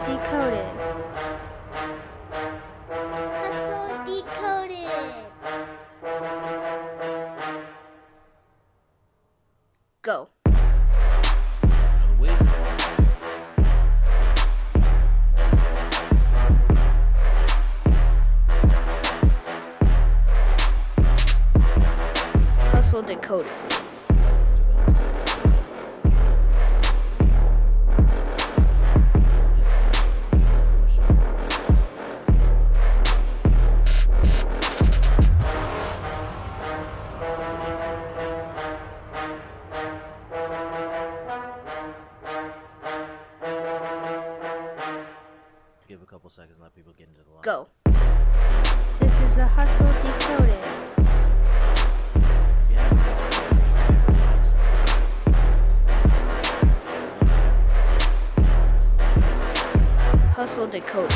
Decoded. Hustle Decoded. Go. Another week. Hustle Decoded. Give a couple seconds, let people get into the line. Go. This is the Hustle Decoded. Hustle Decoded.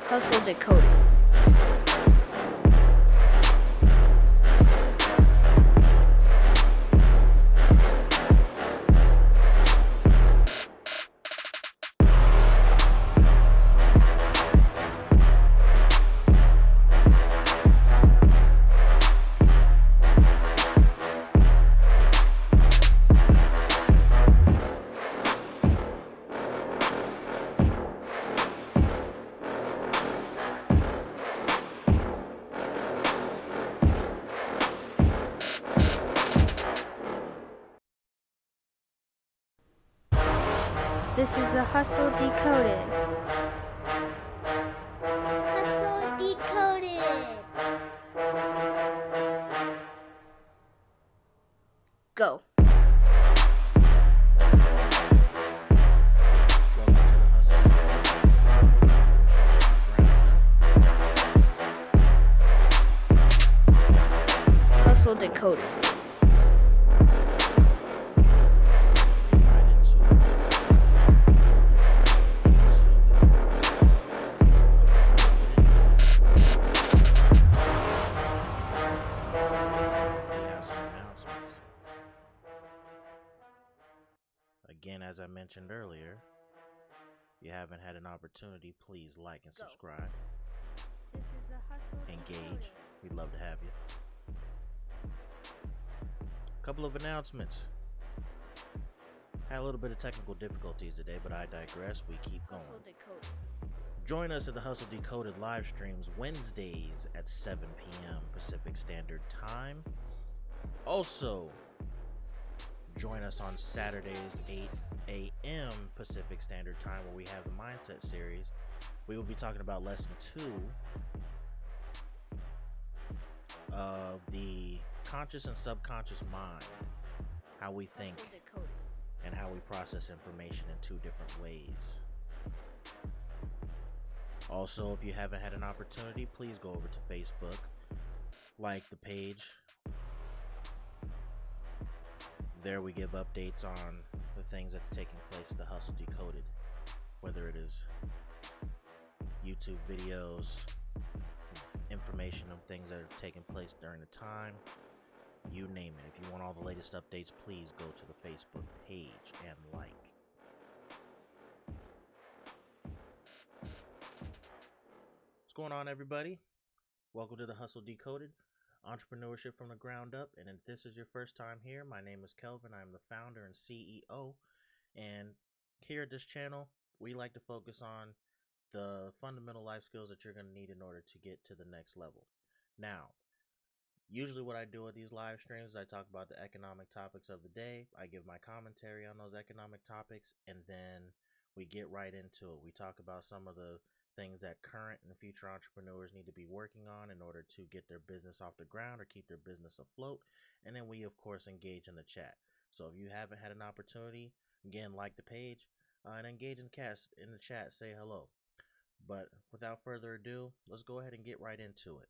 Hustle Decoded. Hustle Decoded. This is the Hustle Decoded. Hustle Decoded. Go. Hustle Decoded. Again, as I mentioned earlier, if you haven't had an opportunity, please like and subscribe. This is the Hustle Engage. We'd love to have you. A couple of announcements. Had a little bit of technical difficulties today, but I digress. We keep going. Hustle Decoded. Join us at the Hustle Decoded live streams Wednesdays at 7 p.m. Pacific Standard Time. Also, join us on Saturdays 8 a.m. Pacific Standard Time, where we have the Mindset Series. We will be talking about Lesson 2 of the conscious and subconscious mind, how we think Hustle Decoded. and how we process information in two different ways. Also, if you haven't had an opportunity, please go over to Facebook, like the page. There we give updates on the things that are taking place at the Hustle Decoded, whether it is YouTube videos, information on things that are taking place during the time, you name it. If you want all the latest updates, please go to the Facebook page and like. What's going on, everybody? Welcome to the Hustle Decoded, entrepreneurship from the ground up. And if this is your first time here, my name is Kelvin. I'm the founder and CEO. And here at this channel, we like to focus on the fundamental life skills that you're going to need in order to get to the next level. Now, usually what I do with these live streams is I talk about the economic topics of the day. I give my commentary on those economic topics, and then we get right into it. We talk about some of the things that current and future entrepreneurs need to be working on in order to get their business off the ground or keep their business afloat. And then we, of course, engage in the chat. So if you haven't had an opportunity, again, like the page and engage in the chat, say hello. But without further ado, let's go ahead and get right into it.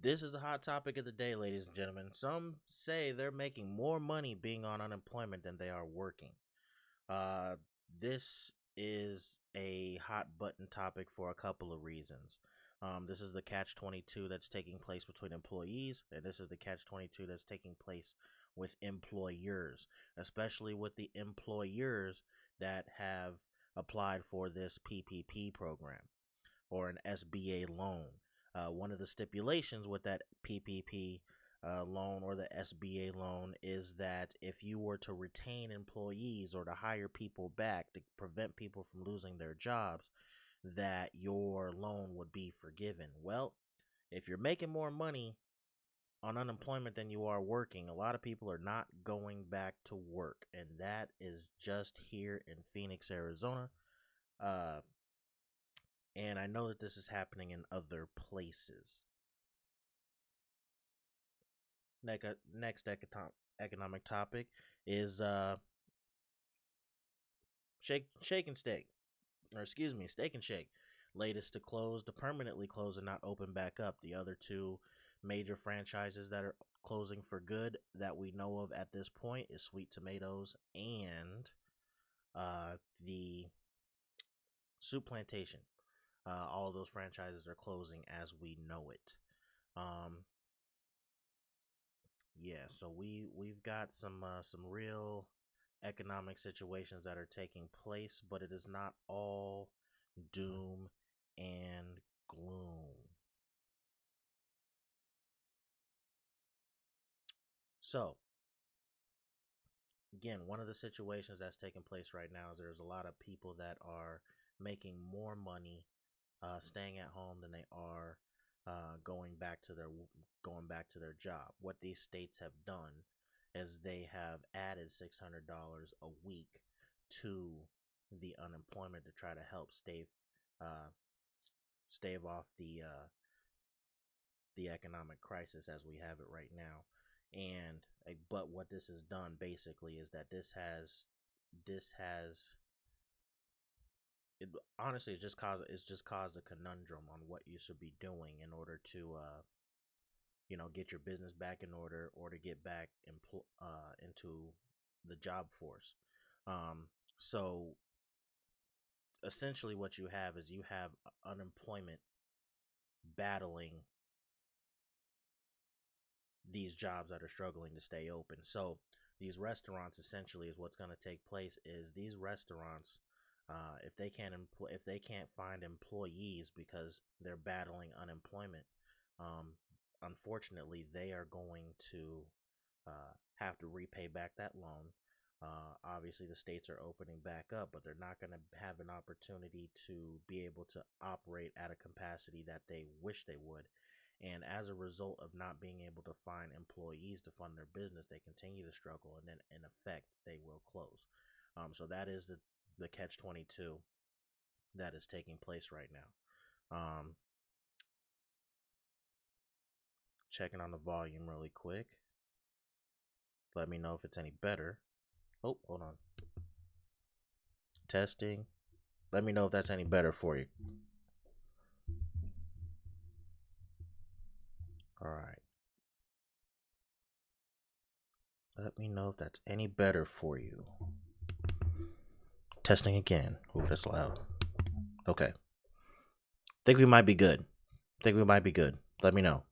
This is the hot topic of the day, ladies and gentlemen. Some say they're making more money being on unemployment than they are working. Uh, this is a hot button topic for a couple of reasons. This is the catch 22 that's taking place between employees, and this is the catch 22 that's taking place with employers, especially with the employers that have applied for this PPP program or an SBA loan. One of the stipulations with that PPP loan or the SBA loan is that if you were to retain employees or to hire people back to prevent people from losing their jobs, that your loan would be forgiven. Well, if you're making more money on unemployment than you are working, a lot of people are not going back to work, and that is just here in Phoenix, Arizona. Uh, and I know that this is happening in other places. Next economic topic is shake and steak, or excuse me, Steak and Shake, latest to close, to permanently close and not open back up. The other two major franchises that are closing for good that we know of at this point is Sweet Tomatoes and the Soup Plantation. All of those franchises are closing as we know it. Um, yeah, so we've got some real economic situations that are taking place, but it is not all doom and gloom. So, again, one of the situations that's taking place right now is there's a lot of people that are making more money staying at home than they are going back to their job. What these states have done is they have added $600 a week to the unemployment to try to help uh, stave off the economic crisis as we have it right now. And but what this has done basically is that this has it honestly it's just caused a conundrum on what you should be doing in order to get your business back in order or to get back into the job force. So essentially what you have is you have unemployment battling these jobs that are struggling to stay open. So these restaurants essentially is what's going to take place is these restaurants, if they can't find employees because they're battling unemployment, um, unfortunately they are going to have to repay back that loan. Obviously, the states are opening back up, but they're not going to have an opportunity to be able to operate at a capacity that they wish they would. And as a result of not being able to find employees to fund their business, they continue to struggle, and then in effect, they will close. So that is the catch 22 that is taking place right now. Checking on the volume really quick. Let me know if it's any better. Oh, hold on. Testing. Let me know if that's any better for you. All right. Let me know if that's any better for you. Testing again. Oh, that's loud. Okay. Think we might be good. Let me know.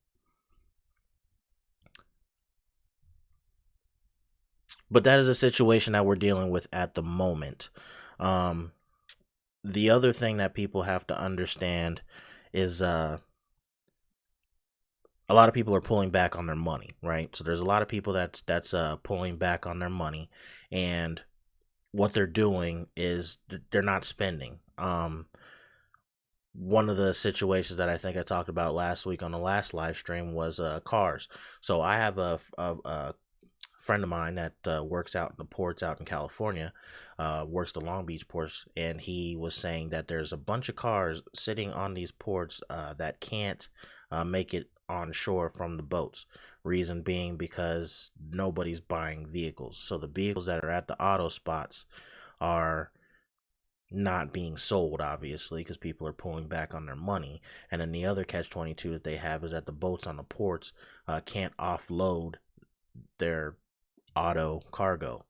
But that is a situation that we're dealing with at the moment. Um, the other thing that people have to understand is a lot of people are pulling back on their money, right? So there's a lot of people that's pulling back on their money, and what they're doing is they're not spending. One of the situations that I think I talked about last week on the last live stream was cars. So I have a friend of mine that works out in the ports out in California, works the Long Beach ports, and he was saying that there's a bunch of cars sitting on these ports that can't make it on shore from the boats. Reason being because nobody's buying vehicles. So the vehicles that are at the auto spots are not being sold, obviously, because people are pulling back on their money. And then the other catch-22 that they have is that the boats on the ports can't offload their auto cargo.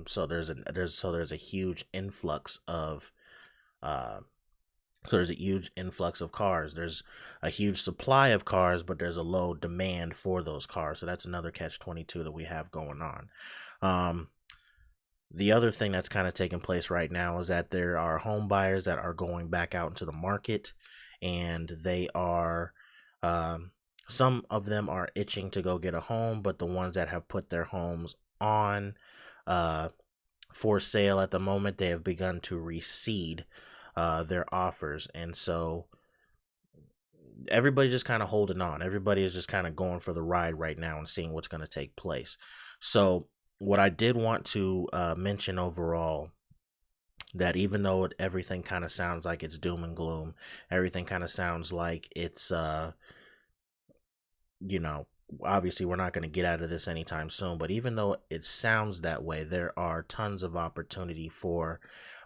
So there's a huge influx of uh, cars. There's a huge supply of cars, but there's a low demand for those cars. So that's another catch-22 that we have going on. The other thing that's kind of taking place right now is that there are home buyers that are going back out into the market, and they are, some of them are itching to go get a home, but the ones that have put their homes on for sale at the moment, they have begun to reseed their offers. And so everybody's just kind of holding on. Everybody is just kind of going for the ride right now and seeing what's going to take place. So what I did want to mention overall, that even though everything kind of sounds like it's doom and gloom, everything kind of sounds like it's, obviously we're not going to get out of this anytime soon, but even though it sounds that way, there are tons of opportunity for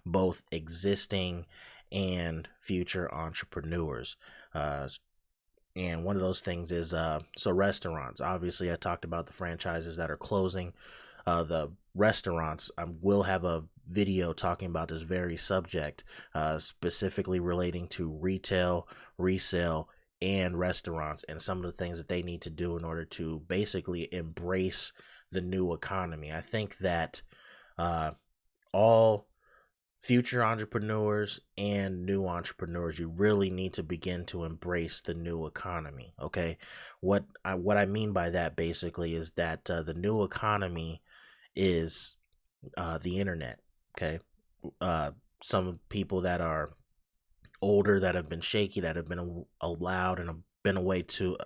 both existing and future entrepreneurs. And one of those things is, so restaurants. Obviously, I talked about the franchises that are closing. The restaurants, I will have a video talking about this very subject, specifically relating to retail, resale, and restaurants, and some of the things that they need to do in order to basically embrace the new economy. I think that all future entrepreneurs and new entrepreneurs, you really need to begin to embrace the new economy. Okay, what I mean by that basically is that the new economy is the internet. Okay, some people that are older, that have been shaky, that have been allowed and have been a way to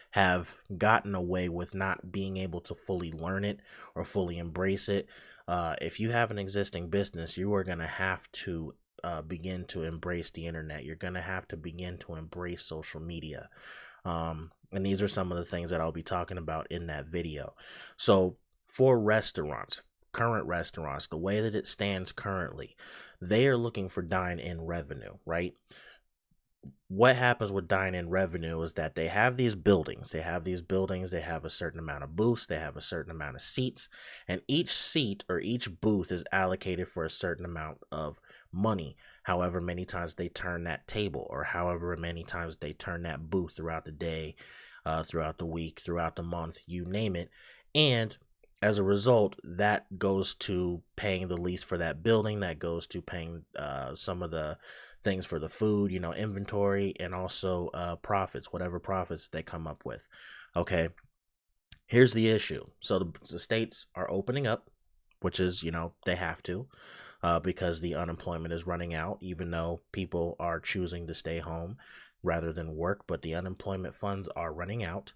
have gotten away with not being able to fully learn it or fully embrace it. If you have an existing business, you are going to have to begin to embrace the internet. You're going to have to begin to embrace social media. And these are some of the things that I'll be talking about in that video. So for restaurants, current restaurants, the way that it stands currently, they are looking for dine-in revenue, right? What happens with dine-in revenue is that they have these buildings. They have a certain amount of booths. They have a certain amount of seats. And each seat or each booth is allocated for a certain amount of money. However many times they turn that table, or however many times they turn that booth throughout the day, throughout the week, throughout the month, you name it. And as a result, that goes to paying the lease for that building. That goes to paying some of the things for the food, inventory, and also profits, whatever profits they come up with. Okay, here's the issue. So the states are opening up, which is, they have to, because the unemployment is running out, even though people are choosing to stay home rather than work, but the unemployment funds are running out.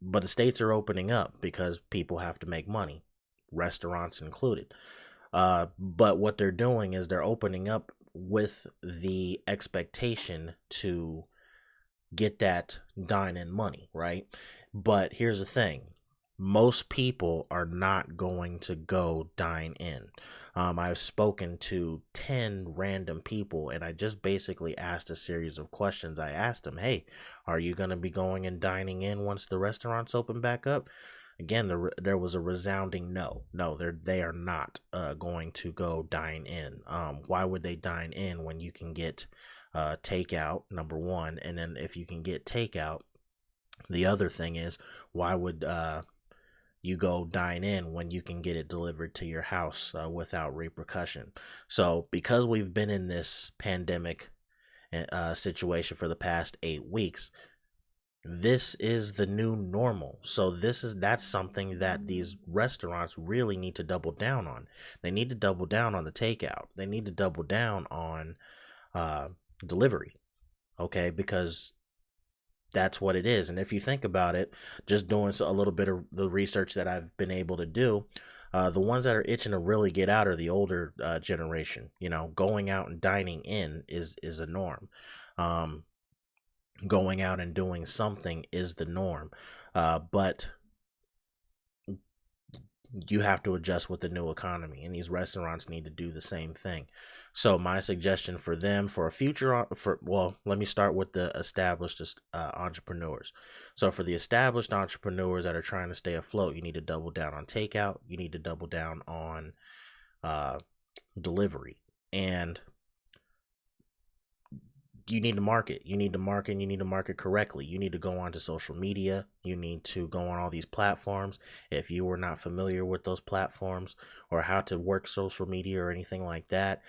But the states are opening up because people have to make money, restaurants included. But what they're doing is they're opening up with the expectation to get that dine-in money, right? But here's the thing. Most people are not going to go dine in. I've spoken to 10 random people, and I just basically asked a series of questions. I asked them, hey, are you going to be going and dining in once the restaurants open back up? Again, there was a resounding no. No, they are not going to go dine in. Why would they dine in when you can get takeout, number one? And then if you can get takeout, the other thing is, why would you go dine in when you can get it delivered to your house without repercussion? So because we've been in this pandemic situation for the past 8 weeks, this is the new normal. So that's something that these restaurants really need to double down on. They need to double down on the takeout. They need to double down on delivery. Okay, because that's what it is. And if you think about it, just doing a little bit of the research that I've been able to do, the ones that are itching to really get out are the older generation. Going out and dining in is a norm. Going out and doing something is the norm. But you have to adjust with the new economy, and these restaurants need to do the same thing. So my suggestion for them for a future let me start with the established entrepreneurs. So for the established entrepreneurs that are trying to stay afloat, you need to double down on takeout. You need to double down on delivery, and you need to market. You need to market. And you need to market correctly. You need to go onto social media. You need to go on all these platforms. If you were not familiar with those platforms or how to work social media or anything like that,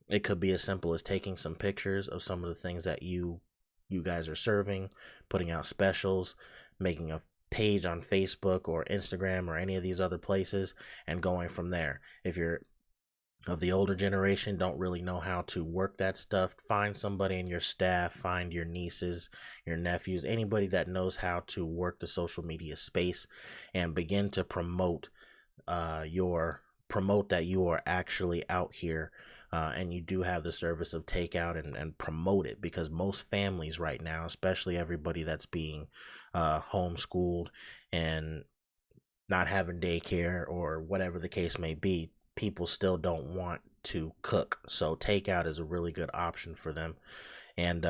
it could be as simple as taking some pictures of some of the things that you guys are serving, putting out specials, making a page on Facebook or Instagram or any of these other places, and going from there. If you're of the older generation, don't really know how to work that stuff, find somebody in your staff, find your nieces, your nephews, anybody that knows how to work the social media space, and begin to promote that you are actually out here, and you do have the service of takeout, and promote it, because most families right now, especially everybody that's being homeschooled and not having daycare or whatever the case may be, people still don't want to cook. So takeout is a really good option for them. And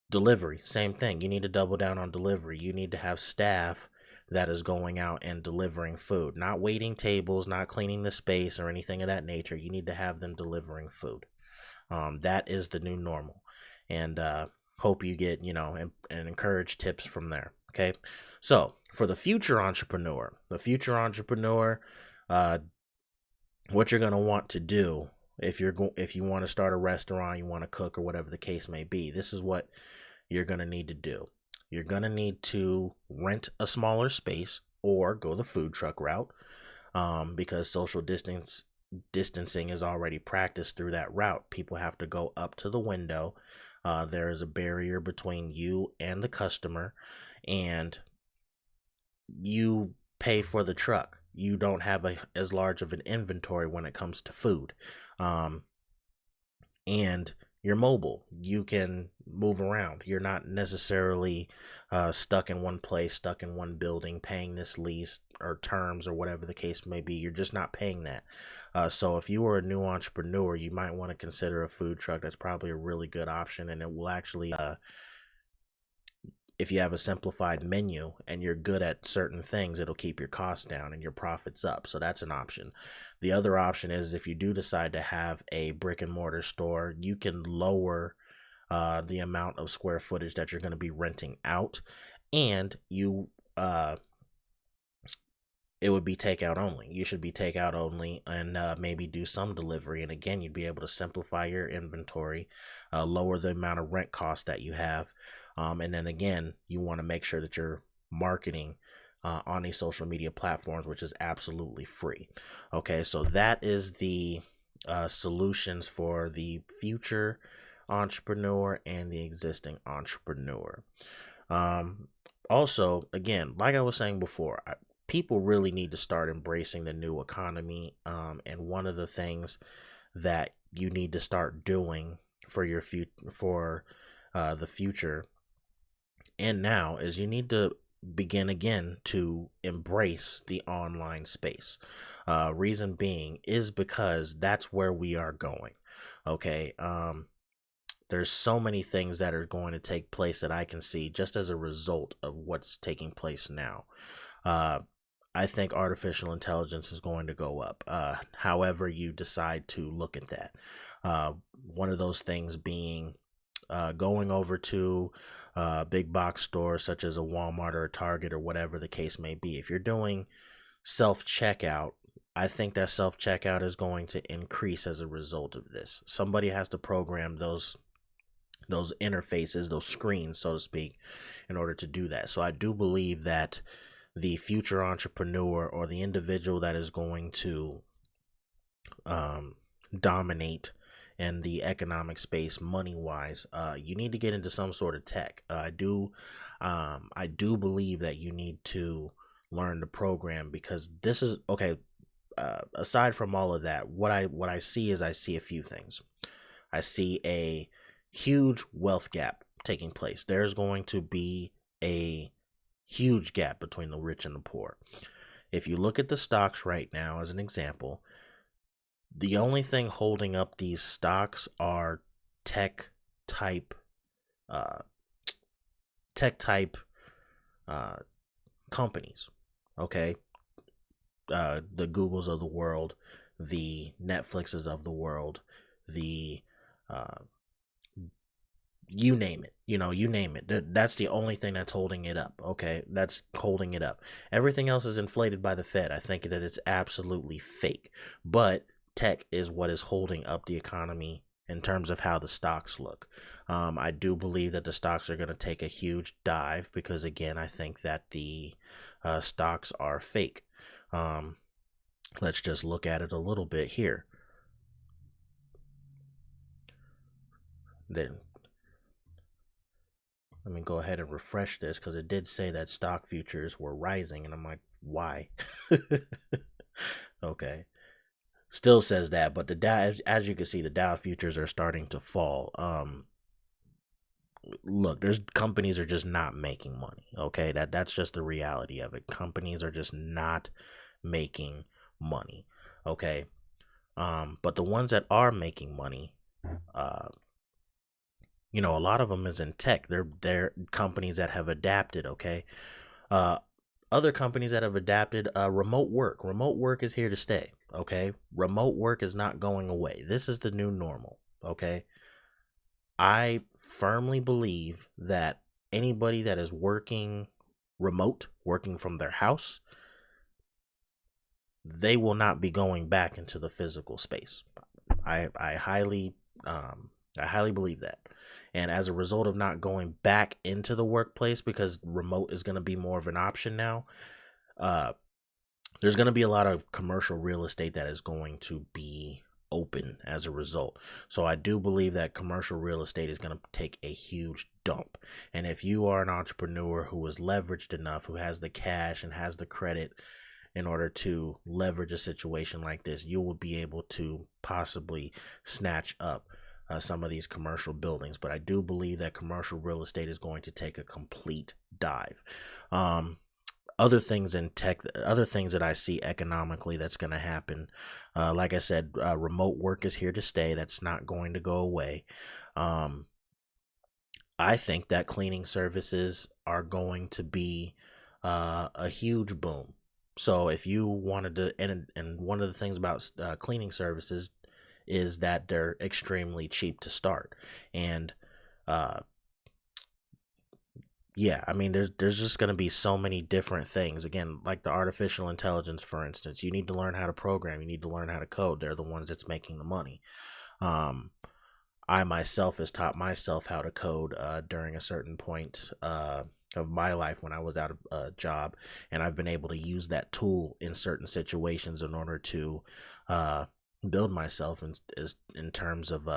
delivery, same thing. You need to double down on delivery. You need to have staff that is going out and delivering food, not waiting tables, not cleaning the space or anything of that nature. You need to have them delivering food. That is the new normal. And hope you get, and encourage tips from there. Okay. So for the future entrepreneur, what you're going to want to do if you want to start a restaurant, you want to cook or whatever the case may be, this is what you're going to need to do. You're going to need to rent a smaller space or go the food truck route, because social distancing is already practiced through that route. People have to go up to the window. There is a barrier between you and the customer, and you pay for the truck. You don't have as large of an inventory when it comes to food. And you're mobile. You can move around. You're not necessarily stuck in one place, stuck in one building, paying this lease or terms or whatever the case may be. You're just not paying that. So if you are a new entrepreneur, you might want to consider a food truck. That's probably a really good option, and it will actually if you have a simplified menu and you're good at certain things, it'll keep your costs down and your profits up. So that's an option. The other option is if you do decide to have a brick and mortar store, you can lower the amount of square footage that you're going to be renting out, and it would be takeout only. You should be takeout only, and maybe do some delivery. And again, you'd be able to simplify your inventory, lower the amount of rent cost that you have. And then again, you want to make sure that you're marketing on these social media platforms, which is absolutely free. Okay, so that is the solutions for the future entrepreneur and the existing entrepreneur. Also, again, like I was saying before, people really need to start embracing the new economy. And one of the things that you need to start doing for your the future and now is you need to begin again to embrace the online space. Reason being is because that's where we are going. Okay. There's so many things that are going to take place that I can see just as a result of what's taking place now. I think artificial intelligence is going to go up, however you decide to look at that. One of those things being going over to big box stores such as a Walmart or a Target or whatever the case may be. If you're doing self-checkout, I think that self-checkout is going to increase as a result of this. Somebody has to program those interfaces, those screens, so to speak, in order to do that. So I do believe that the future entrepreneur or the individual that is going to dominate in the economic space money wise, you need to get into some sort of tech. I do believe that you need to learn the program, because this is okay. Aside from all of that, what I see is I see a few things. I see a huge wealth gap taking place. There's going to be a huge gap between the rich and the poor. If you look at the stocks right now as an example, the only thing holding up these stocks are tech type uh, tech type uh, companies. Okay, the Googles of the world, the Netflixes of the world, the uh, you name it. You name it. That's the only thing that's holding it up. Okay, that's holding it up. Everything else is inflated by the Fed. I think that it's absolutely fake. But tech is what is holding up the economy in terms of how the stocks look. I do believe that the stocks are going to take a huge dive because, again, I think that the stocks are fake. Let's just look at it a little bit here. Then let me go ahead and refresh this because it did say that stock futures were rising, and I'm like, why? Okay. Still says that, but the Dow, as you can see, the Dow futures are starting to fall. Look, there's companies are just not making money. Okay, that's just the reality of it. Companies are just not making money. Okay, but the ones that are making money, a lot of them is in tech. They're companies that have adapted. Okay, other companies that have adapted, remote work. Remote work is here to stay. Okay, remote work is not going away. This is the new normal. Okay, I firmly believe that anybody that is working remote, working from their house, they will not be going back into the physical space. I highly believe that. And as a result of not going back into the workplace, because remote is going to be more of an option now, there's going to be a lot of commercial real estate that is going to be open as a result. So I do believe that commercial real estate is going to take a huge dump. And if you are an entrepreneur who is leveraged enough, who has the cash and has the credit in order to leverage a situation like this, you will be able to possibly snatch up some of these commercial buildings. But I do believe that commercial real estate is going to take a complete dive. Other things in tech, other things that I see economically that's going to happen, like I said, remote work is here to stay. That's not going to go away. I think that cleaning services are going to be a huge boom. So if you wanted to, and one of the things about cleaning services is that they're extremely cheap to start. And yeah, I mean, there's just going to be so many different things. Again, like the artificial intelligence, for instance, you need to learn how to program. You need to learn how to code. They're the ones that's making the money. I myself has taught myself how to code during a certain point of my life when I was out of a job, and I've been able to use that tool in certain situations in order to build myself in terms of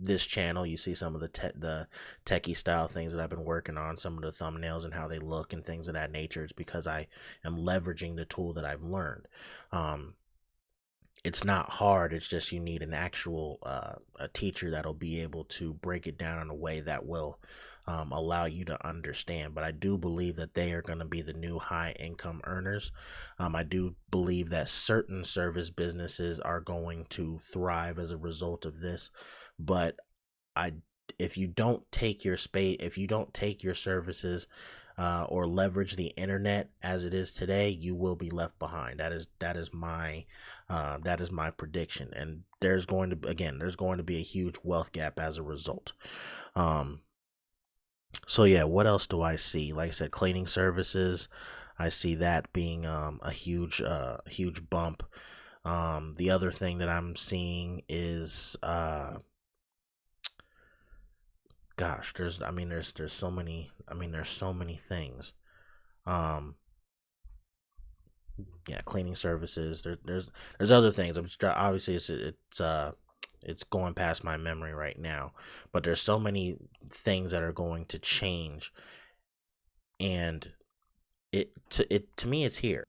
this channel. You see some of the techie style things that I've been working on, some of the thumbnails and how they look and things of that nature. It's because I am leveraging the tool that I've learned. It's not hard. It's just you need an actual a teacher that'll be able to break it down in a way that will allow you to understand. But I do believe that they are going to be the new high income earners. I do believe that certain service businesses are going to thrive as a result of this. But if you don't take your if you don't take your services or leverage the internet as it is today, you will be left behind. That is my prediction. And there's going to be a huge wealth gap as a result. So yeah, what else do I see? Like I said, cleaning services, I see that being a huge bump. The other thing that I'm seeing is gosh, there's so many things. Yeah, cleaning services. There's other things. I'm just obviously it's going past my memory right now, but there's so many things that are going to change, and to me it's here.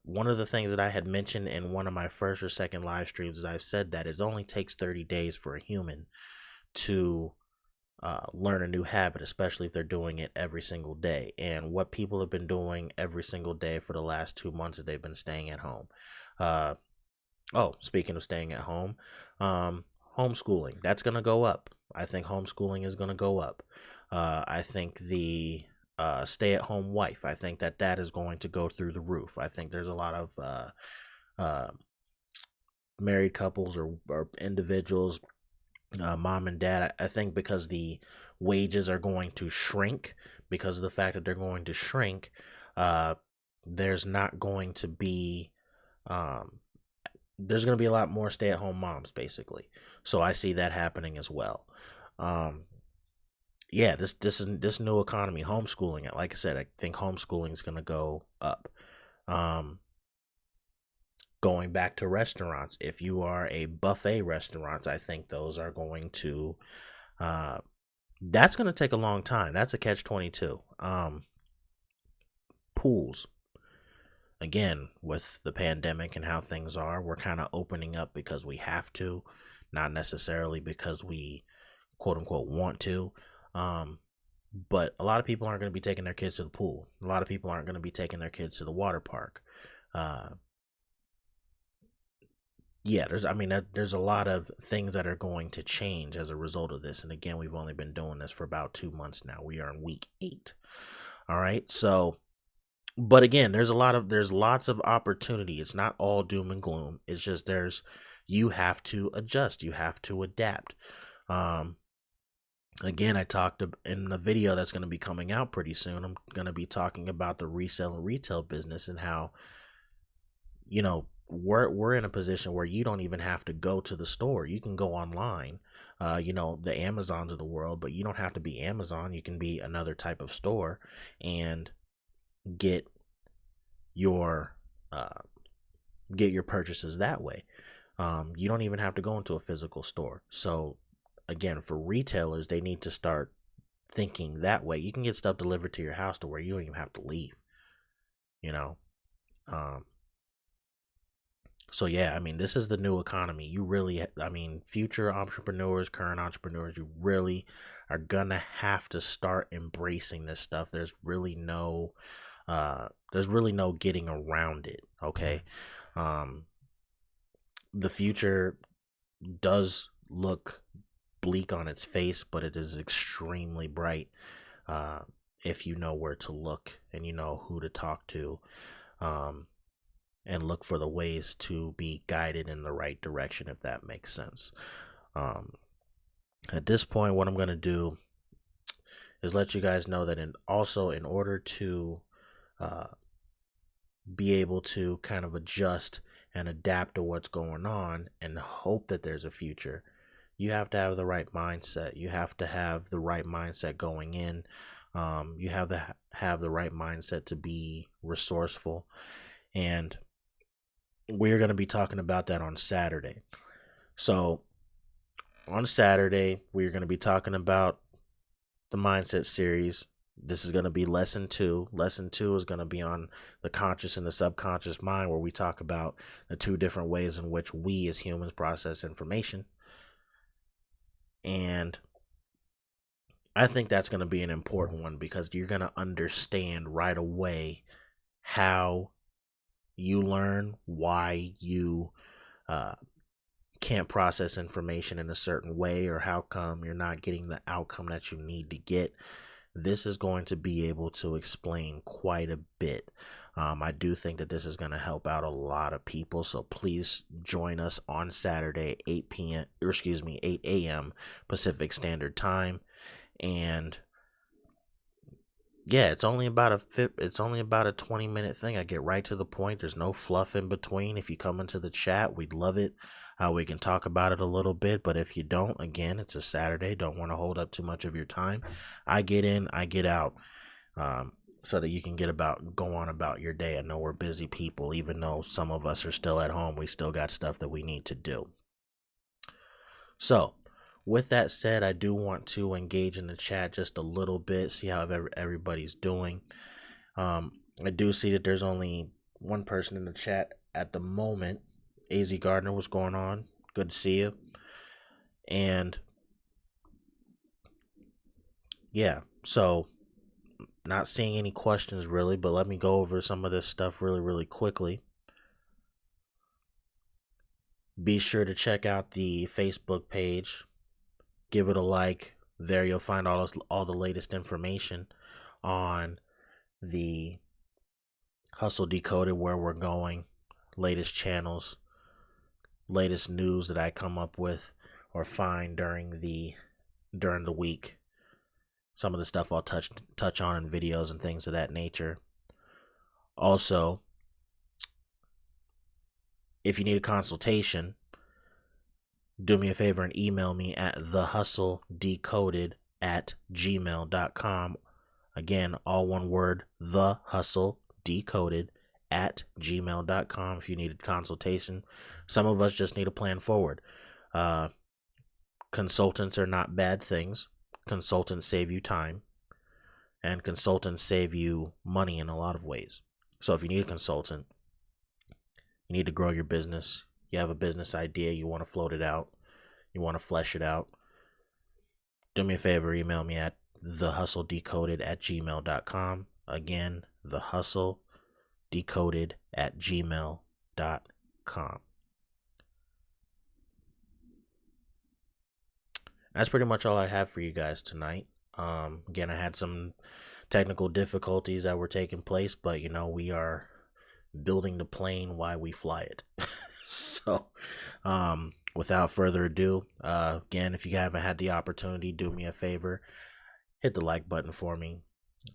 One of the things that I had mentioned in one of my first or second live streams is I said that it only takes 30 days for a human to learn a new habit, especially if they're doing it every single day. And what people have been doing every single day for the last 2 months is they've been staying at home. Speaking of staying at home, homeschooling, that's going to go up. I think homeschooling is going to go up. I think the stay-at-home wife, I think that is going to go through the roof. I think there's a lot of married couples or individuals, mom and dad, I think because the wages are going to shrink, because of the fact that they're going to shrink, there's not going to be there's going to be a lot more stay-at-home moms, basically. So I see that happening as well. This new economy, homeschooling, like I said, I think homeschooling is going to go up. Going back to restaurants, if you are a buffet restaurants, I think those are going to that's going to take a long time. That's a catch-22. Pools, again, with the pandemic and how things are, we're kind of opening up because we have to, not necessarily because we quote unquote want to. But a lot of people aren't going to be taking their kids to the pool. A lot of people aren't going to be taking their kids to the water park. There's a lot of things that are going to change as a result of this. And again, we've only been doing this for about 2 months now. We are in week 8. All right. So, but again, there's lots of opportunity. It's not all doom and gloom. It's just you have to adjust. You have to adapt. Again, I talked in the video that's going to be coming out pretty soon. I'm going to be talking about the resale and retail business and how, we're in a position where you don't even have to go to the store. You can go online, the Amazons of the world, but you don't have to be Amazon. You can be another type of store and get your purchases that way. You don't even have to go into a physical store. So again, for retailers, they need to start thinking that way. You can get stuff delivered to your house to where you don't even have to leave, So yeah, this is the new economy. You really, future entrepreneurs, current entrepreneurs, you really are gonna have to start embracing this stuff. There's really no getting around it. Okay. The future does look bleak on its face, but it is extremely bright if you know where to look and you know who to talk to. And look for the ways to be guided in the right direction, if that makes sense. At this point, what I'm going to do is let you guys know that in order to be able to kind of adjust and adapt to what's going on and hope that there's a future, you have to have the right mindset. You have to have the right mindset going in. You have to have the right mindset to be resourceful. And we're going to be talking about that on Saturday. So on Saturday, we're going to be talking about the mindset series. This is going to be lesson 2. Lesson 2 is going to be on the conscious and the subconscious mind, where we talk about the 2 different ways in which we as humans process information. And I think that's going to be an important one, because you're going to understand right away how you learn, why you can't process information in a certain way, or how come you're not getting the outcome that you need to get. This is going to be able to explain quite a bit. I do think that this is going to help out a lot of people. So please join us on Saturday, 8 a.m. Pacific Standard Time. And yeah, it's only about a 20-minute thing. I get right to the point. There's no fluff in between. If you come into the chat, we'd love it. We can talk about it a little bit, but if you don't, again, it's a Saturday. Don't want to hold up too much of your time. I get in, I get out, so that you can go on about your day. I know we're busy people. Even though some of us are still at home, we still got stuff that we need to do. So with that said, I do want to engage in the chat just a little bit, see how everybody's doing. I do see that there's only one person in the chat at the moment. AZ Gardner, what's going on? Good to see you. And yeah, so not seeing any questions really, but let me go over some of this stuff really quickly. Be sure to check out the Facebook page. Give it a like. There you'll find all the latest information on the Hustle Decoded, where we're going, latest channels, latest news that I come up with or find during the week. Some of the stuff I'll touch on in videos and things of that nature. Also, if you need a consultation, do me a favor and email me at thehustledecoded@gmail.com. Again, all one word, thehustledecoded@gmail.com if you need a consultation. Some of us just need a plan forward. Consultants are not bad things. Consultants save you time, and consultants save you money in a lot of ways. So if you need a consultant, you need to grow your business, you have a business idea, you want to float it out, you want to flesh it out, do me a favor, email me at thehustledecoded@gmail.com. Again, thehustledecoded@gmail.com. That's pretty much all I have for you guys tonight. Again, I had some technical difficulties that were taking place, but we are building the plane while we fly it. So, without further ado, again, if you haven't had the opportunity, do me a favor, hit the like button for me,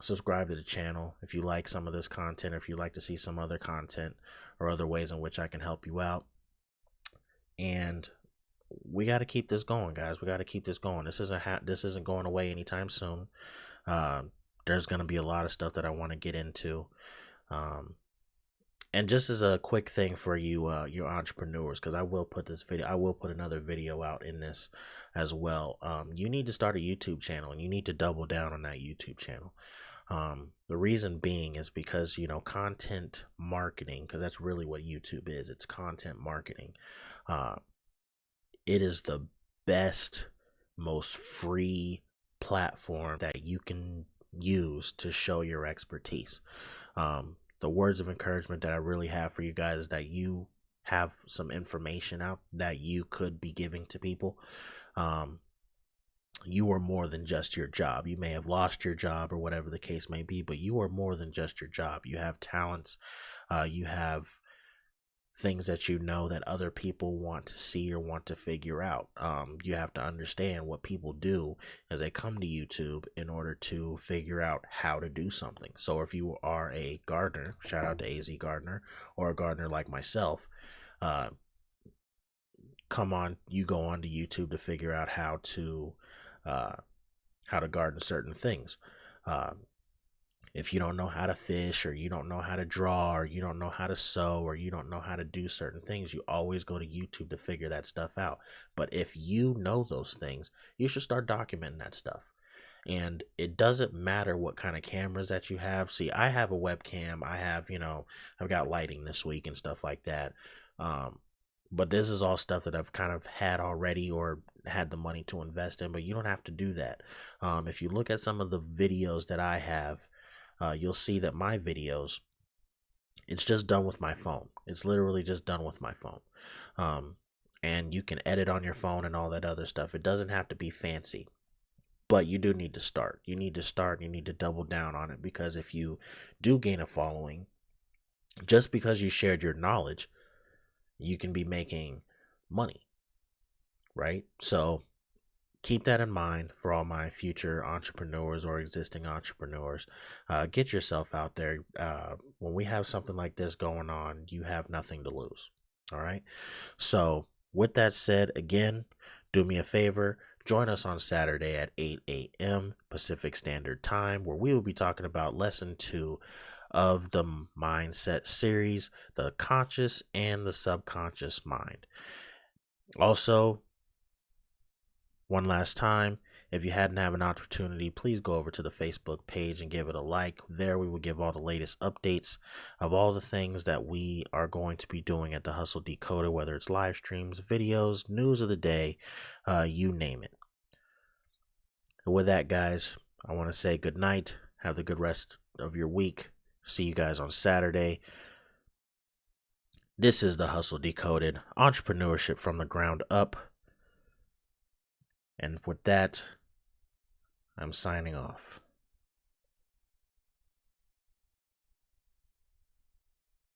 subscribe to the channel if you like some of this content, or if you'd like to see some other content or other ways in which I can help you out. And we got to keep this going, guys. We got to keep this going. This isn't going away anytime soon. There's going to be a lot of stuff that I want to get into. And just as a quick thing for you, your entrepreneurs, because I will put another video out in this as well. You need to start a YouTube channel, and you need to double down on that YouTube channel. The reason being is because, content marketing, because that's really what YouTube is. It's content marketing. It is the best, most free platform that you can use to show your expertise. The words of encouragement that I really have for you guys is that you have some information out that you could be giving to people. You are more than just your job. You may have lost your job or whatever the case may be, but you are more than just your job. You have talents. You have things that that other people want to see or want to figure out. You have to understand what people do as they come to YouTube in order to figure out how to do something. So if you are a gardener, shout out to AZ Gardener, or a gardener like myself, you go on to YouTube to figure out how to garden certain things. If you don't know how to fish, or you don't know how to draw, or you don't know how to sew, or you don't know how to do certain things, you always go to YouTube to figure that stuff out. But if you know those things, you should start documenting that stuff. And it doesn't matter what kind of cameras that you have. See, I have a webcam. I have, I've got lighting this week and stuff like that. But this is all stuff that I've kind of had already or had the money to invest in. But you don't have to do that. If you look at some of the videos that I have, you'll see that my videos, it's just done with my phone. It's literally just done with my phone. And you can edit on your phone and all that other stuff. It doesn't have to be fancy, but you do need to start. You need to start. You need to double down on it, because if you do gain a following, just because you shared your knowledge, you can be making money, right? So keep that in mind for all my future entrepreneurs or existing entrepreneurs. Get yourself out there. When we have something like this going on, you have nothing to lose. All right. So with that said, again, do me a favor. Join us on Saturday at 8 a.m. Pacific Standard Time, where we will be talking about lesson 2 of the mindset series, the conscious and the subconscious mind. Also, one last time, if you hadn't have an opportunity, please go over to the Facebook page and give it a like. There we will give all the latest updates of all the things that we are going to be doing at the Hustle Decoded, whether it's live streams, videos, news of the day, you name it. With that, guys, I want to say good night. Have the good rest of your week. See you guys on Saturday. This is the Hustle Decoded, entrepreneurship from the ground up. And with that, I'm signing off.